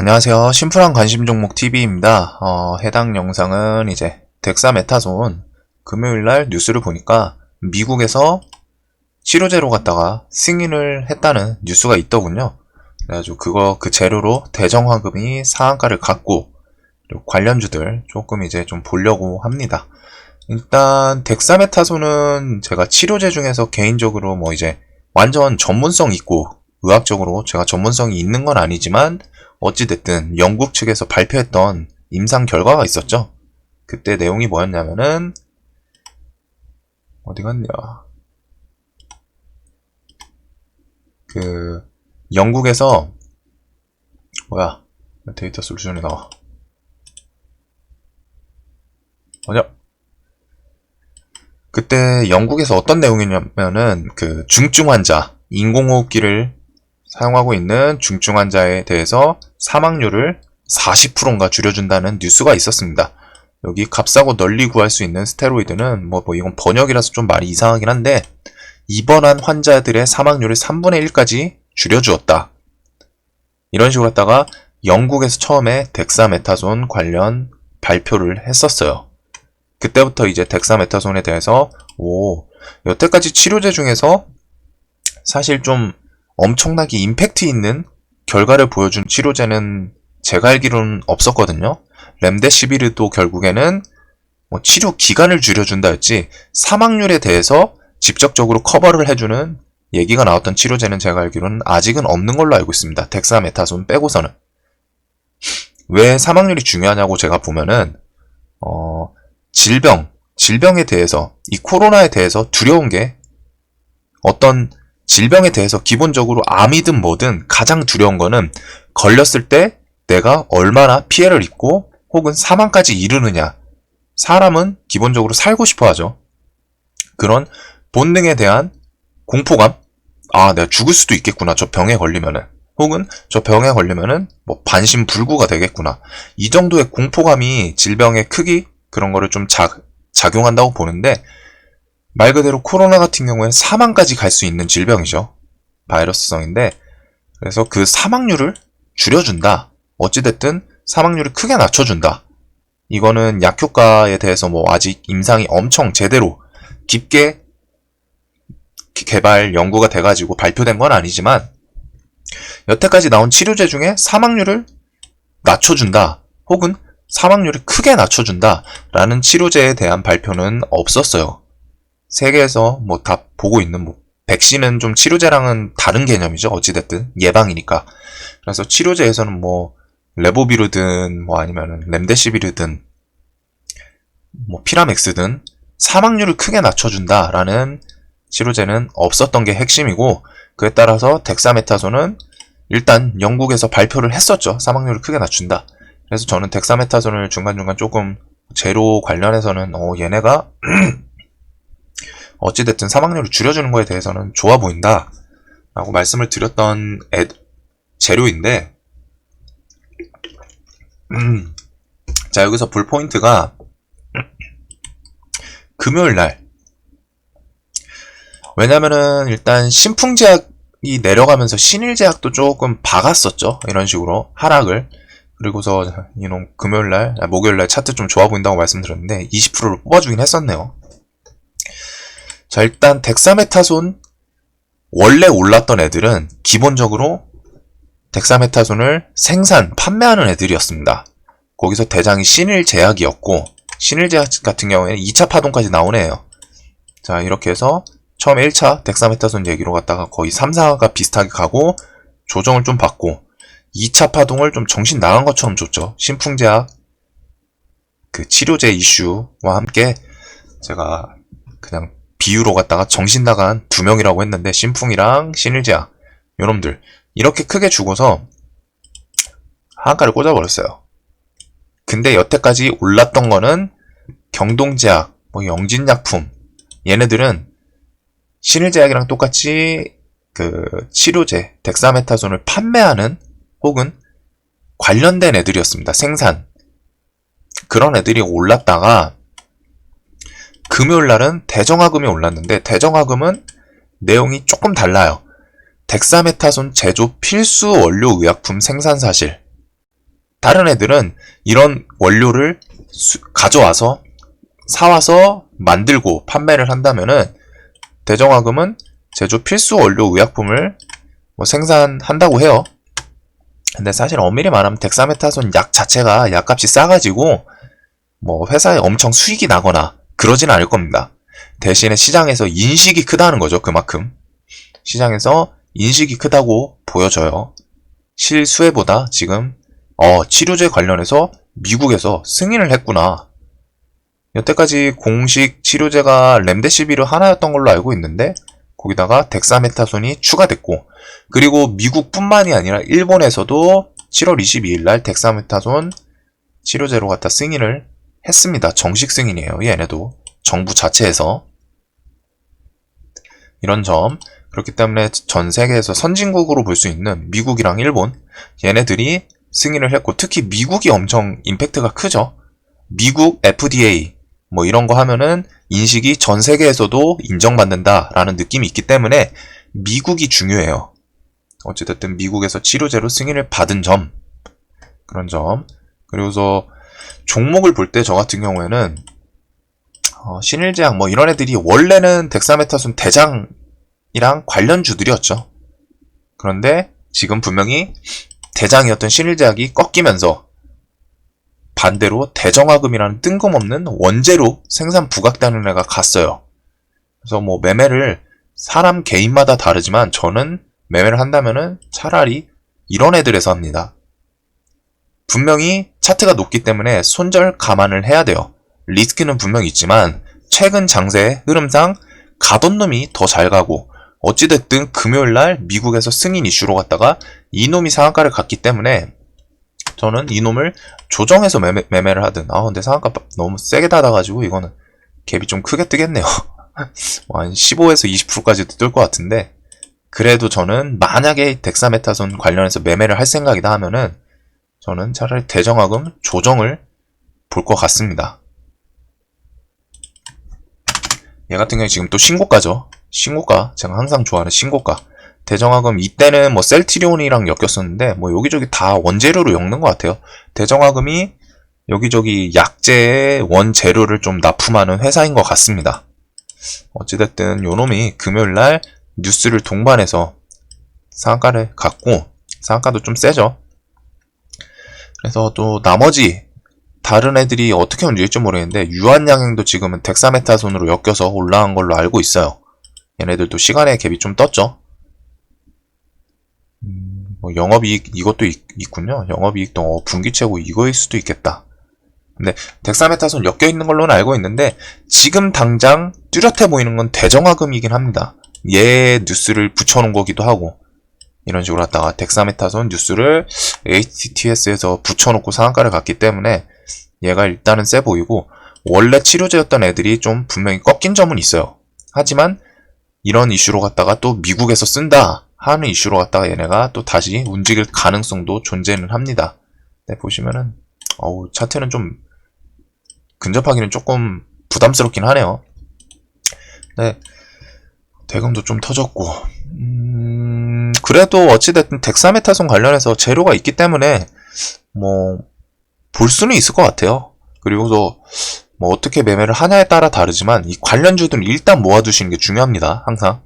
안녕하세요. 심플한 관심 종목 TV입니다. 해당 영상은 이제 덱사메타손 금요일날 뉴스를 보니까 미국에서 치료제로 갖다가 승인을 했다는 뉴스가 있더군요. 그래가지고 그 재료로 대정화금이 상한가를 갔고, 그리고 관련주들 조금 이제 좀 보려고 합니다. 일단 덱사메타손은 제가 치료제 중에서 개인적으로 뭐 이제 완전 전문성 있고 의학적으로 제가 전문성이 있는 건 아니지만 어찌됐든 영국 측에서 발표했던 임상 결과가 있었죠. 그때 내용이 뭐였냐면은 어디 갔냐, 영국에서 뭐야, 데이터 솔루션이 나와. 뭐냐, 그때 영국에서 어떤 내용이냐면은 중증 환자, 인공호흡기를 사용하고 있는 중증 환자에 대해서 사망률을 40%인가 줄여준다는 뉴스가 있었습니다. 여기 값싸고 널리 구할 수 있는 스테로이드는 뭐 이건 번역이라서 좀 말이 이상하긴 한데, 입원한 환자들의 사망률을 3분의 1까지 줄여주었다. 이런 식으로 했다가 영국에서 처음에 덱사메타손 관련 발표를 했었어요. 그때부터 이제 덱사메타손에 대해서 여태까지 치료제 중에서 사실 좀 엄청나게 임팩트 있는 결과를 보여준 치료제는 제가 알기로는 없었거든요. 렘데시비르도 결국에는 뭐 치료 기간을 줄여준다 했지 사망률에 대해서 직접적으로 커버를 해주는 얘기가 나왔던 치료제는 제가 알기로는 아직은 없는 걸로 알고 있습니다. 덱사메타손 빼고서는. 왜 사망률이 중요하냐고 제가 보면은 질병에 대해서, 이 코로나에 대해서 두려운 게, 어떤 질병에 대해서 기본적으로 암이든 뭐든 가장 두려운 거는 걸렸을 때 내가 얼마나 피해를 입고 혹은 사망까지 이르느냐. 사람은 기본적으로 살고 싶어 하죠. 그런 본능에 대한 공포감, 내가 죽을 수도 있겠구나, 저 병에 걸리면은. 혹은 저 병에 걸리면은 뭐 반신불구가 되겠구나. 이 정도의 공포감이 질병의 크기, 그런 거를 좀 작용한다고 보는데, 말 그대로 코로나 같은 경우에는 사망까지 갈 수 있는 질병이죠. 바이러스성인데, 그래서 그 사망률을 줄여준다. 어찌됐든 사망률을 크게 낮춰준다. 이거는 약효과에 대해서 뭐 아직 임상이 엄청 제대로 깊게 개발 연구가 돼가지고 발표된 건 아니지만, 여태까지 나온 치료제 중에 사망률을 낮춰준다. 혹은 사망률을 크게 낮춰준다 라는 치료제에 대한 발표는 없었어요. 세계에서 뭐 다 보고 있는 백신은 좀 치료제랑은 다른 개념이죠. 어찌됐든 예방이니까. 그래서 치료제에서는 뭐 레보비르든 뭐 아니면은 렘데시비르든 뭐 피라맥스든 사망률을 크게 낮춰준다 라는 치료제는 없었던 게 핵심이고, 그에 따라서 덱사메타손은 일단 영국에서 발표를 했었죠. 사망률을 크게 낮춘다. 그래서 저는 덱사메타손을 중간중간 조금 제로 관련해서는 얘네가 어찌됐든 사망률을 줄여주는 거에 대해서는 좋아 보인다 라고 말씀을 드렸던 재료인데, 자, 여기서 볼 포인트가 금요일날, 왜냐면은 일단 신풍제약이 내려가면서 신일제약도 조금 박았었죠. 이런 식으로 하락을. 그리고서 이놈 금요일날, 목요일날 차트 좀 좋아 보인다고 말씀드렸는데 20%를 뽑아주긴 했었네요. 자, 일단 덱사메타손 원래 올랐던 애들은 기본적으로 덱사메타손을 판매하는 애들이었습니다. 거기서 대장이 신일제약이었고, 신일제약 같은 경우에는 2차 파동까지 나온 애예요. 자, 이렇게 해서 처음 1차 덱사메타손 얘기로 갔다가 거의 3, 4가 비슷하게 가고 조정을 좀 받고, 2차 파동을 좀 정신 나간 것처럼 줬죠. 신풍제약 치료제 이슈와 함께 제가 그냥 비유로 갖다가 정신 나간 두 명이라고 했는데, 신풍이랑 신일제약 요놈들 이렇게 크게 주고서 하한가를 꽂아버렸어요. 근데 여태까지 올랐던 거는 경동제약, 뭐 영진약품, 얘네들은 신일제약이랑 똑같이 치료제 덱사메타손을 판매하는 혹은 관련된 애들이었습니다. 그런 애들이 올랐다가 금요일날은 대정화금이 올랐는데, 대정화금은 내용이 조금 달라요. 덱사메타손 제조 필수 원료 의약품 생산 사실, 다른 애들은 이런 원료를 가져와서 사와서 만들고 판매를 한다면은 대정화금은 제조 필수 원료 의약품을 뭐 생산한다고 해요. 근데 사실 엄밀히 말하면 덱사메타손 약 자체가 약값이 싸가지고 뭐 회사에 엄청 수익이 나거나 그러진 않을 겁니다. 대신에 시장에서 인식이 크다는 거죠. 그만큼 시장에서 인식이 크다고 보여져요. 실수혜보다 지금 치료제 관련해서 미국에서 승인을 했구나. 여태까지 공식 치료제가 렘데시비르 하나였던 걸로 알고 있는데 거기다가 덱사메타손이 추가됐고, 그리고 미국뿐만이 아니라 일본에서도 7월 22일 날 덱사메타손 치료제로 갖다 승인을 했습니다. 정식 승인이에요. 얘네도 정부 자체에서. 이런 점, 그렇기 때문에 전 세계에서 선진국으로 볼 수 있는 미국이랑 일본, 얘네들이 승인을 했고, 특히 미국이 엄청 임팩트가 크죠. 미국 FDA 뭐 이런 거 하면은 인식이 전 세계에서도 인정받는다라는 느낌이 있기 때문에 미국이 중요해요. 어찌됐든 미국에서 치료제로 승인을 받은 점, 그런 점. 그리고서 종목을 볼 때 저 같은 경우에는 신일제약 뭐 이런 애들이 원래는 덱사메타손 대장이랑 관련주들이었죠. 그런데 지금 분명히 대장이었던 신일제약이 꺾이면서 반대로 대정화금이라는 뜬금없는 원재료 생산 부각되는 애가 갔어요. 그래서 뭐 매매를 사람 개인마다 다르지만 저는 매매를 한다면은 차라리 이런 애들에서 합니다. 분명히 차트가 높기 때문에 손절 감안을 해야 돼요. 리스크는 분명히 있지만 최근 장세의 흐름상 가던 놈이 더 잘 가고, 어찌됐든 금요일날 미국에서 승인 이슈로 갔다가 이놈이 상한가를 갔기 때문에 저는 이놈을 조정해서 매매를 하든, 근데 상한가 너무 세게 닫아가지고 이거는 갭이 좀 크게 뜨겠네요. 한 15에서 20%까지도 뜰 것 같은데, 그래도 저는 만약에 덱사메타손 관련해서 매매를 할 생각이다 하면은 저는 차라리 대정화금 조정을 볼 것 같습니다. 얘 같은 경우에 지금 또 신고가죠. 신고가, 제가 항상 좋아하는 신고가. 대정화금 이때는 뭐 셀트리온이랑 엮였었는데 뭐 여기저기 다 원재료로 엮는 것 같아요. 대정화금이 여기저기 약재의 원재료를 좀 납품하는 회사인 것 같습니다. 어찌됐든 요놈이 금요일날 뉴스를 동반해서 상한가를 갔고, 상한가도 좀 세죠. 그래서 또 나머지 다른 애들이 어떻게 움직일지 모르겠는데 유한양행도 지금은 덱사메타손으로 엮여서 올라간 걸로 알고 있어요. 얘네들도 시간의 갭이 좀 떴죠. 뭐 영업이익 이것도 있군요. 영업이익도 분기 최고 이거일 수도 있겠다. 근데 덱사메타손 엮여있는 걸로는 알고 있는데 지금 당장 뚜렷해 보이는 건 대정화금이긴 합니다. 얘 뉴스를 붙여놓은 거기도 하고, 이런 식으로 갖다가 덱사메타손 뉴스를 HTS에서 붙여놓고 상한가를 갔기 때문에 얘가 일단은 세 보이고, 원래 치료제였던 애들이 좀 분명히 꺾인 점은 있어요. 하지만 이런 이슈로 갖다가 또 미국에서 쓴다 하는 이슈로 갖다가 얘네가 또 다시 움직일 가능성도 존재는 합니다. 네, 보시면은 차트는 좀 근접하기는 조금 부담스럽긴 하네요. 네, 대금도 좀 터졌고, 그래도 어찌됐든 덱사메타손 관련해서 재료가 있기 때문에 뭐 볼 수는 있을 것 같아요. 그리고서 뭐 어떻게 매매를 하냐에 따라 다르지만 이 관련주들은 일단 모아두시는 게 중요합니다. 항상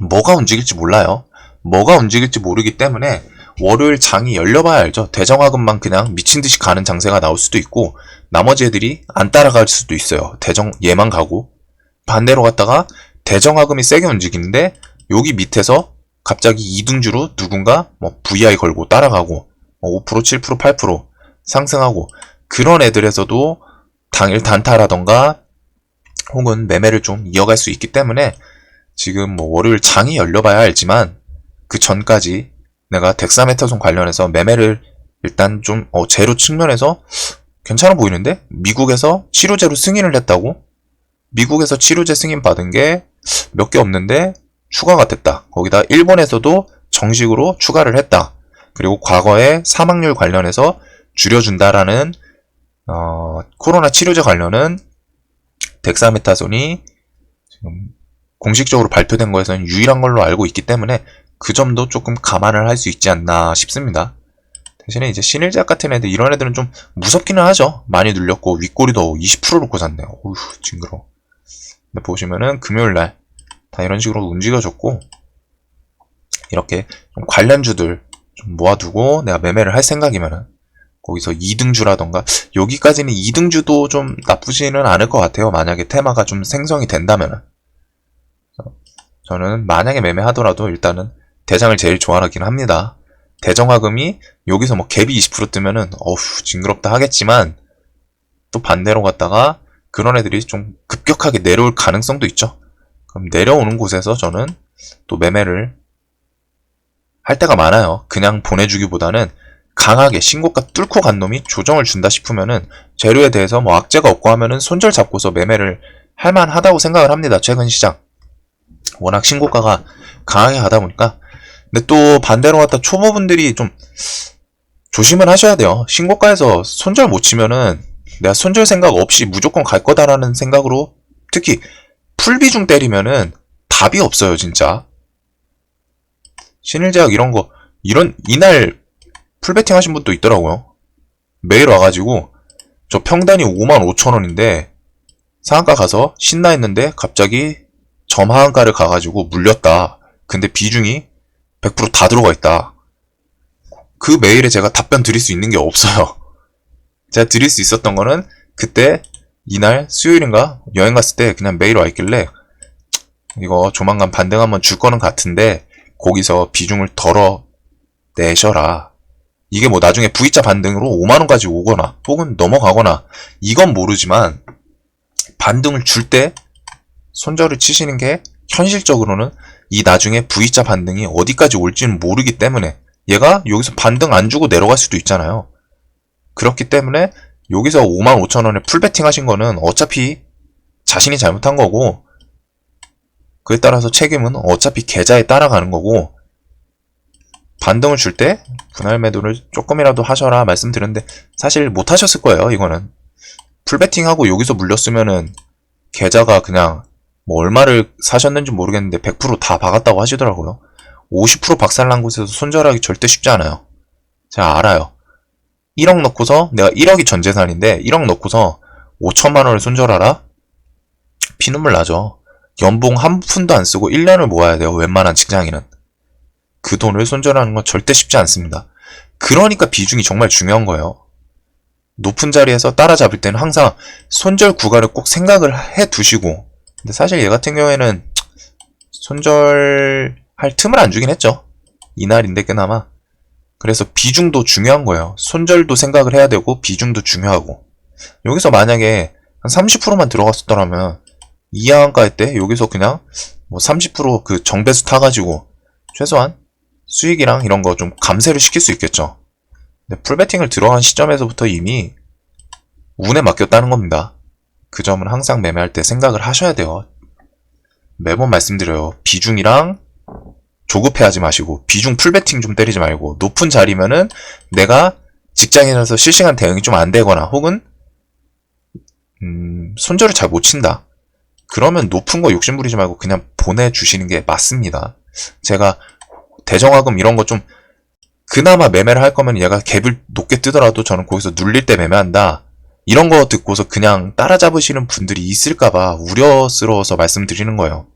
뭐가 움직일지 몰라요. 뭐가 움직일지 모르기 때문에 월요일 장이 열려봐야 알죠. 대정화금만 그냥 미친듯이 가는 장세가 나올 수도 있고, 나머지 애들이 안 따라갈 수도 있어요. 얘만 가고, 반대로 갔다가 대정화금이 세게 움직이는데 여기 밑에서 갑자기 이등주로 누군가 뭐 VI 걸고 따라가고 5%, 7%, 8% 상승하고, 그런 애들에서도 당일 단타라던가 혹은 매매를 좀 이어갈 수 있기 때문에 지금 뭐 월요일 장이 열려봐야 알지만 그 전까지 내가 덱사메타손 관련해서 매매를 일단 좀 재료 측면에서 괜찮아 보이는데, 미국에서 치료제로 승인을 했다고? 미국에서 치료제 승인 받은 게 몇 개 없는데 추가가 됐다. 거기다 일본에서도 정식으로 추가를 했다. 그리고 과거에 사망률 관련해서 줄여준다라는 코로나 치료제 관련은 덱사메타손이 지금 공식적으로 발표된 거에서는 유일한 걸로 알고 있기 때문에 그 점도 조금 감안을 할 수 있지 않나 싶습니다. 대신에 이제 신일제약 같은 애들, 이런 애들은 좀 무섭기는 하죠. 많이 눌렸고 윗꼬리도 20% 놓고 샀네요. 어휴, 징그러워. 근데 보시면은 금요일날 다 이런 식으로 움직여줬고, 이렇게 좀 관련주들 좀 모아두고 내가 매매를 할 생각이면은 거기서 2등주라던가, 여기까지는 2등주도 좀 나쁘지는 않을 것 같아요. 만약에 테마가 좀 생성이 된다면은. 저는 만약에 매매하더라도 일단은 대장을 제일 좋아하긴 합니다. 대정화금이 여기서 뭐 갭이 20% 뜨면은 어휴 징그럽다 하겠지만, 또 반대로 갔다가 그런 애들이 좀 급격하게 내려올 가능성도 있죠. 그럼 내려오는 곳에서 저는 또 매매를 할 때가 많아요. 그냥 보내주기보다는 강하게 신고가 뚫고 간 놈이 조정을 준다 싶으면은 재료에 대해서 뭐 악재가 없고 하면은 손절 잡고서 매매를 할 만하다고 생각을 합니다. 최근 시장 워낙 신고가가 강하게 가다 보니까. 근데 또 반대로 갔다 초보분들이 좀 조심을 하셔야 돼요. 신고가에서 손절 못 치면은 내가 손절 생각 없이 무조건 갈 거다라는 생각으로, 특히 풀비중 때리면은 답이 없어요 진짜. 신일제약 이런 거, 이날 풀베팅 하신 분도 있더라고요. 매일 와가지고 저 평단이 55,000원인데 상한가 가서 신나 했는데 갑자기 점하한가를 가가지고 물렸다. 근데 비중이 100% 다 들어가 있다. 그 메일에 제가 답변 드릴 수 있는 게 없어요. 제가 드릴 수 있었던 거는 그때 이날 수요일인가 여행 갔을 때 그냥 메일 와 있길래 이거 조만간 반등 한번 줄 거는 같은데 거기서 비중을 덜어 내셔라. 이게 뭐 나중에 V자 반등으로 5만원까지 오거나 혹은 넘어가거나 이건 모르지만 반등을 줄 때 손절을 치시는 게 현실적으로는 이 나중에 V자 반등이 어디까지 올지는 모르기 때문에, 얘가 여기서 반등 안 주고 내려갈 수도 있잖아요. 그렇기 때문에 여기서 55,000원에 풀베팅 하신 거는 어차피 자신이 잘못한 거고, 그에 따라서 책임은 어차피 계좌에 따라가는 거고, 반등을 줄 때 분할 매도를 조금이라도 하셔라 말씀드렸는데 사실 못 하셨을 거예요. 이거는 풀베팅하고 여기서 물렸으면은 계좌가 그냥 뭐 얼마를 사셨는지 모르겠는데 100%다 박았다고 하시더라고요. 50% 박살난 곳에서 손절하기 절대 쉽지 않아요. 제가 알아요. 1억 넣고서, 내가 1억이 전 재산인데 1억 넣고서 5천만 원을 손절하라? 피눈물 나죠. 연봉 한 푼도 안 쓰고 1년을 모아야 돼요. 웬만한 직장인은. 그 돈을 손절하는 건 절대 쉽지 않습니다. 그러니까 비중이 정말 중요한 거예요. 높은 자리에서 따라잡을 때는 항상 손절 구간을 꼭 생각을 해 두시고, 근데 사실 얘 같은 경우에는 손절할 틈을 안 주긴 했죠. 이날인데 그나마. 그래서 비중도 중요한 거예요. 손절도 생각을 해야 되고 비중도 중요하고. 여기서 만약에 한 30%만 들어갔었더라면 이하한가 때 여기서 그냥 뭐 30% 정배수 타가지고 최소한 수익이랑 이런 거 좀 감세를 시킬 수 있겠죠. 근데 풀베팅을 들어간 시점에서부터 이미 운에 맡겼다는 겁니다. 그 점은 항상 매매할 때 생각을 하셔야 돼요. 매번 말씀드려요. 비중이랑 조급해하지 마시고 비중 풀베팅 좀 때리지 말고, 높은 자리면은 내가 직장인에서 실시간 대응이 좀 안 되거나 혹은 손절을 잘 못 친다. 그러면 높은 거 욕심 부리지 말고 그냥 보내주시는 게 맞습니다. 제가 대정화금 이런 거 좀 그나마 매매를 할 거면 얘가 갭을 높게 뜨더라도 저는 거기서 눌릴 때 매매한다. 이런 거 듣고서 그냥 따라잡으시는 분들이 있을까봐 우려스러워서 말씀드리는 거예요.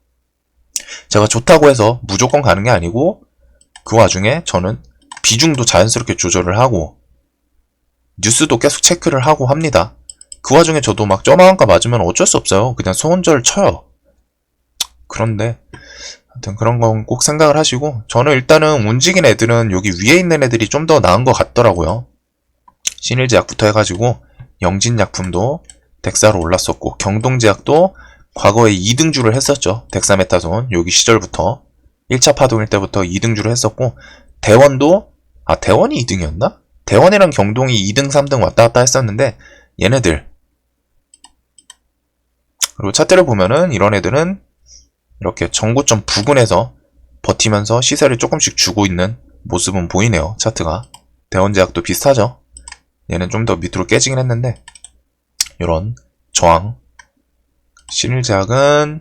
제가 좋다고 해서 무조건 가는 게 아니고, 그 와중에 저는 비중도 자연스럽게 조절을 하고 뉴스도 계속 체크를 하고 합니다. 그 와중에 저도 막 저만한가 맞으면 어쩔 수 없어요. 그냥 손절 쳐요. 그런데 하여튼 그런 건 꼭 생각을 하시고, 저는 일단은 움직인 애들은 여기 위에 있는 애들이 좀 더 나은 것 같더라고요. 신일제약부터 해가지고 영진약품도 덱사로 올랐었고, 경동제약도 과거에 2등주를 했었죠. 덱사메타손 여기 시절부터 1차 파동일 때부터 2등주를 했었고, 대원도 대원이 2등이었나? 대원이랑 경동이 2등 3등 왔다 갔다 했었는데 얘네들, 그리고 차트를 보면은 이런 애들은 이렇게 정고점 부근에서 버티면서 시세를 조금씩 주고 있는 모습은 보이네요. 차트가. 대원제약도 비슷하죠. 얘는 좀 더 밑으로 깨지긴 했는데 이런 저항. 신일제약은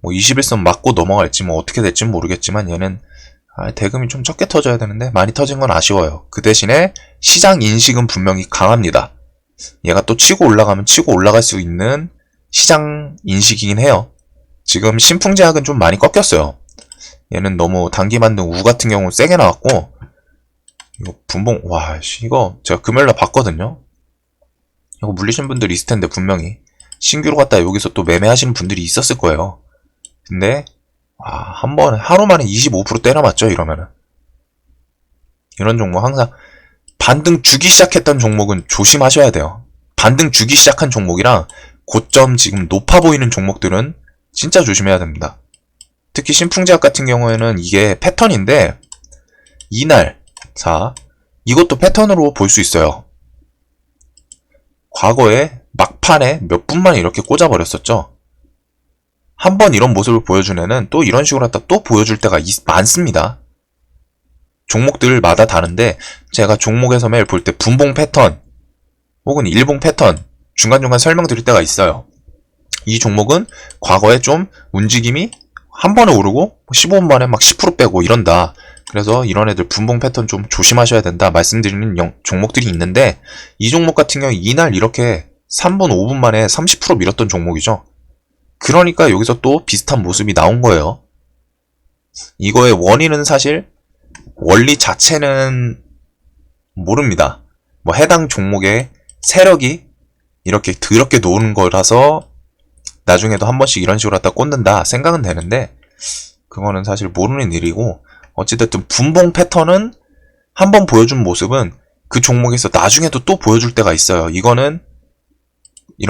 뭐 21선 맞고 넘어갈지 뭐 어떻게 될지 모르겠지만 얘는 대금이 좀 적게 터져야 되는데 많이 터진 건 아쉬워요. 그 대신에 시장 인식은 분명히 강합니다. 얘가 또 치고 올라가면 치고 올라갈 수 있는 시장 인식이긴 해요. 지금 신풍제약은 좀 많이 꺾였어요. 얘는 너무 단기만등 우 같은 경우 세게 나왔고, 이거 분봉, 와, 이거 제가 금요일날 봤거든요. 이거 물리신 분들이 있을 텐데 분명히 신규로 갔다 여기서 또 매매하시는 분들이 있었을 거예요. 근데 한 번에 하루 만에 25% 때려맞죠. 이러면은 이런 종목 항상 반등 주기 시작했던 종목은 조심하셔야 돼요. 반등 주기 시작한 종목이랑 고점 지금 높아 보이는 종목들은 진짜 조심해야 됩니다. 특히 신풍제약 같은 경우에는 이게 패턴인데, 이날, 자, 이것도 패턴으로 볼 수 있어요. 과거에 막판에 몇 분만에 이렇게 꽂아버렸었죠. 한번 이런 모습을 보여준 애는 또 이런 식으로 하다 또 보여줄 때가 많습니다. 종목들마다 다른데, 제가 종목에서 매일 볼 때 분봉 패턴 혹은 일봉 패턴 중간중간 설명드릴 때가 있어요. 이 종목은 과거에 좀 움직임이 한 번에 오르고 15분 만에 막 10% 빼고 이런다. 그래서 이런 애들 분봉 패턴 좀 조심하셔야 된다 말씀드리는 종목들이 있는데, 이 종목 같은 경우 이날 이렇게 3분 5분 만에 30% 밀었던 종목이죠. 그러니까 여기서 또 비슷한 모습이 나온 거예요. 이거의 원인은 사실 원리 자체는 모릅니다. 뭐 해당 종목의 세력이 이렇게 더럽게 놓은 거라서 나중에도 한 번씩 이런 식으로 갖다 꽂는다 생각은 되는데, 그거는 사실 모르는 일이고, 어찌됐든 분봉 패턴은 한 번 보여준 모습은 그 종목에서 나중에도 또 보여줄 때가 있어요. 이런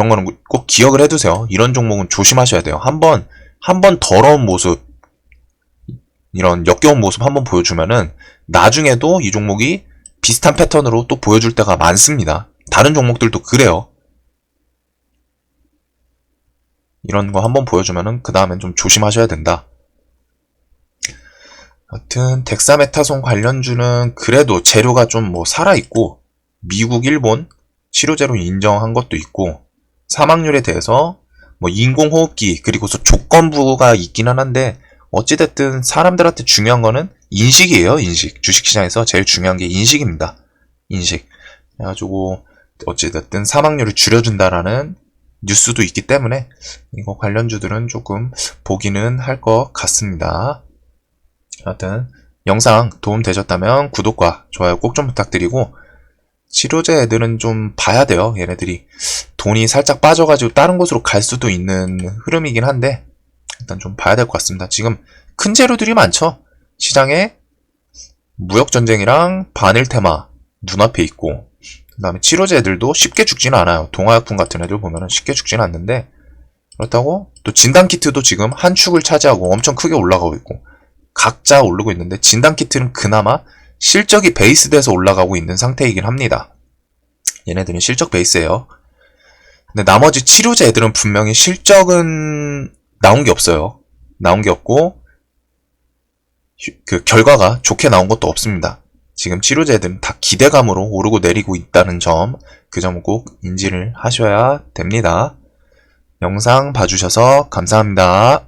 거는 꼭 기억을 해두세요. 이런 종목은 조심하셔야 돼요. 한 번 더러운 모습, 이런 역겨운 모습 한 번 보여주면은 나중에도 이 종목이 비슷한 패턴으로 또 보여줄 때가 많습니다. 다른 종목들도 그래요. 이런 거 한번 보여주면은 그 다음엔 좀 조심하셔야 된다. 여튼 덱사메타손 관련주는 그래도 재료가 좀 뭐 살아있고, 미국, 일본 치료제로 인정한 것도 있고, 사망률에 대해서 뭐 인공호흡기 그리고서 조건부가 있기는 한데, 어찌됐든 사람들한테 중요한 거는 인식이에요. 인식. 주식시장에서 제일 중요한 게 인식입니다. 인식. 그래가지고 어찌됐든 사망률을 줄여준다라는 뉴스도 있기 때문에 이거 관련주들은 조금 보기는 할 것 같습니다. 하여튼 영상 도움 되셨다면 구독과 좋아요 꼭 좀 부탁드리고, 치료제 애들은 좀 봐야 돼요. 얘네들이 돈이 살짝 빠져가지고 다른 곳으로 갈 수도 있는 흐름이긴 한데, 일단 좀 봐야 될 것 같습니다. 지금 큰 재료들이 많죠. 시장에 무역전쟁이랑 반일 테마 눈앞에 있고, 그 다음에 치료제 애들도 쉽게 죽지는 않아요. 동화약품 같은 애들 보면은 쉽게 죽지는 않는데, 그렇다고 또 진단키트도 지금 한 축을 차지하고 엄청 크게 올라가고 있고, 각자 오르고 있는데, 진단키트는 그나마 실적이 베이스돼서 올라가고 있는 상태이긴 합니다. 얘네들은 실적 베이스예요. 근데 나머지 치료제 애들은 분명히 실적은 나온 게 없어요. 나온 게 없고, 그 결과가 좋게 나온 것도 없습니다. 지금 치료제들은 다 기대감으로 오르고 내리고 있다는 점, 그 점은 꼭 인지를 하셔야 됩니다. 영상 봐주셔서 감사합니다.